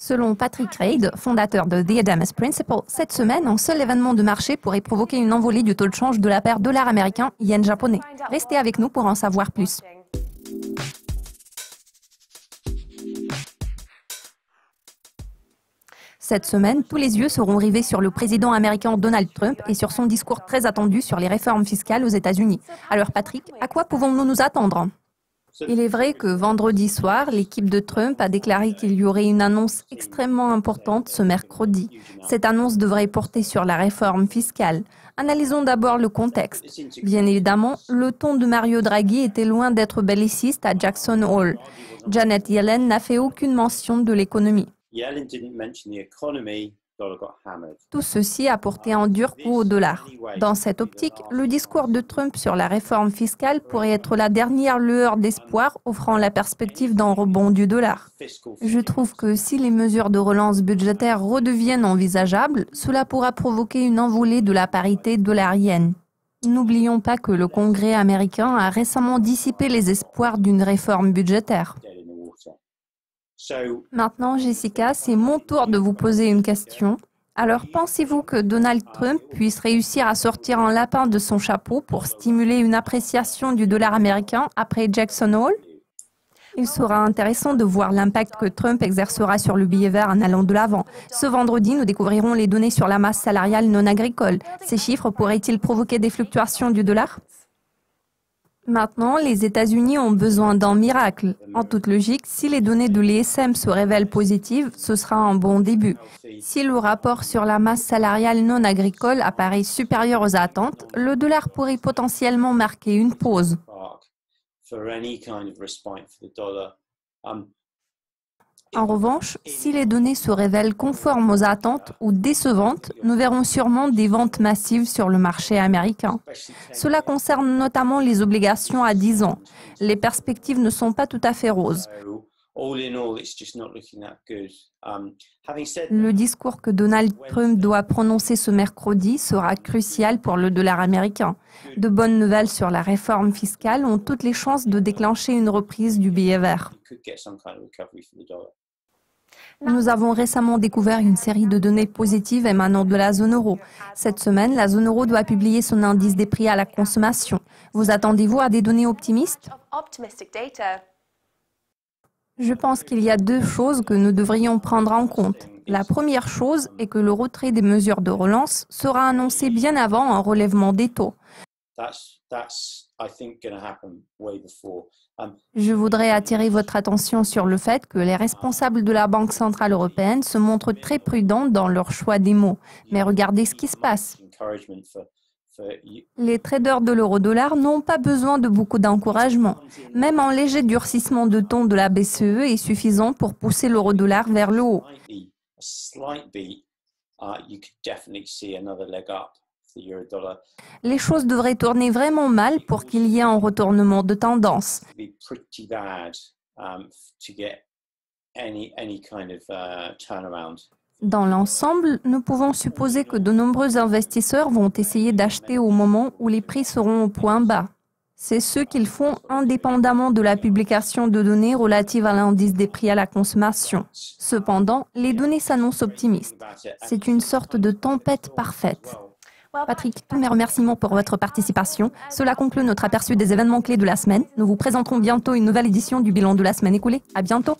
Selon Patrick Reid, fondateur de The Adamas Principle, cette semaine, un seul événement de marché pourrait provoquer une envolée du taux de change de la paire dollar américain yen japonais. Restez avec nous pour en savoir plus. Cette semaine, tous les yeux seront rivés sur le président américain Donald Trump et sur son discours très attendu sur les réformes fiscales aux États-Unis. Alors Patrick, à quoi pouvons-nous nous attendre ? Il est vrai que vendredi soir, l'équipe de Trump a déclaré qu'il y aurait une annonce extrêmement importante ce mercredi. Cette annonce devrait porter sur la réforme fiscale. Analysons d'abord le contexte. Bien évidemment, le ton de Mario Draghi était loin d'être belliciste à Jackson Hole. Janet Yellen n'a fait aucune mention de l'économie. Tout ceci a porté un dur coup au dollar. Dans cette optique, le discours de Trump sur la réforme fiscale pourrait être la dernière lueur d'espoir offrant la perspective d'un rebond du dollar. Je trouve que si les mesures de relance budgétaire redeviennent envisageables, cela pourra provoquer une envolée de la parité dollar-yen. N'oublions pas que le Congrès américain a récemment dissipé les espoirs d'une réforme budgétaire. Maintenant, Jessica, c'est mon tour de vous poser une question. Alors, pensez-vous que Donald Trump puisse réussir à sortir un lapin de son chapeau pour stimuler une appréciation du dollar américain après Jackson Hole? Il sera intéressant de voir l'impact que Trump exercera sur le billet vert en allant de l'avant. Ce vendredi, nous découvrirons les données sur la masse salariale non agricole. Ces chiffres pourraient-ils provoquer des fluctuations du dollar? Maintenant, les États-Unis ont besoin d'un miracle. En toute logique, si les données de l'ISM se révèlent positives, ce sera un bon début. Si le rapport sur la masse salariale non agricole apparaît supérieur aux attentes, le dollar pourrait potentiellement marquer une pause. En revanche, si les données se révèlent conformes aux attentes ou décevantes, nous verrons sûrement des ventes massives sur le marché américain. Cela concerne notamment les obligations à 10 ans. Les perspectives ne sont pas tout à fait roses. Le discours que Donald Trump doit prononcer ce mercredi sera crucial pour le dollar américain. De bonnes nouvelles sur la réforme fiscale ont toutes les chances de déclencher une reprise du billet vert. Nous avons récemment découvert une série de données positives émanant de la zone euro. Cette semaine, la zone euro doit publier son indice des prix à la consommation. Vous attendez-vous à des données optimistes? Je pense qu'il y a deux choses que nous devrions prendre en compte. La première chose est que le retrait des mesures de relance sera annoncé bien avant un relèvement des taux. Je voudrais attirer votre attention sur le fait que les responsables de la Banque centrale européenne se montrent très prudents dans leur choix des mots. Mais regardez ce qui se passe. Les traders de l'euro-dollar n'ont pas besoin de beaucoup d'encouragement. Même un léger durcissement de ton de la BCE est suffisant pour pousser l'euro-dollar vers le haut. Les choses devraient tourner vraiment mal pour qu'il y ait un retournement de tendance. Dans l'ensemble, nous pouvons supposer que de nombreux investisseurs vont essayer d'acheter au moment où les prix seront au point bas. C'est ce qu'ils font indépendamment de la publication de données relatives à l'indice des prix à la consommation. Cependant, les données s'annoncent optimistes. C'est une sorte de tempête parfaite. Patrick, tous mes remerciements pour votre participation. Cela conclut notre aperçu des événements clés de la semaine. Nous vous présenterons bientôt une nouvelle édition du bilan de la semaine écoulée. À bientôt.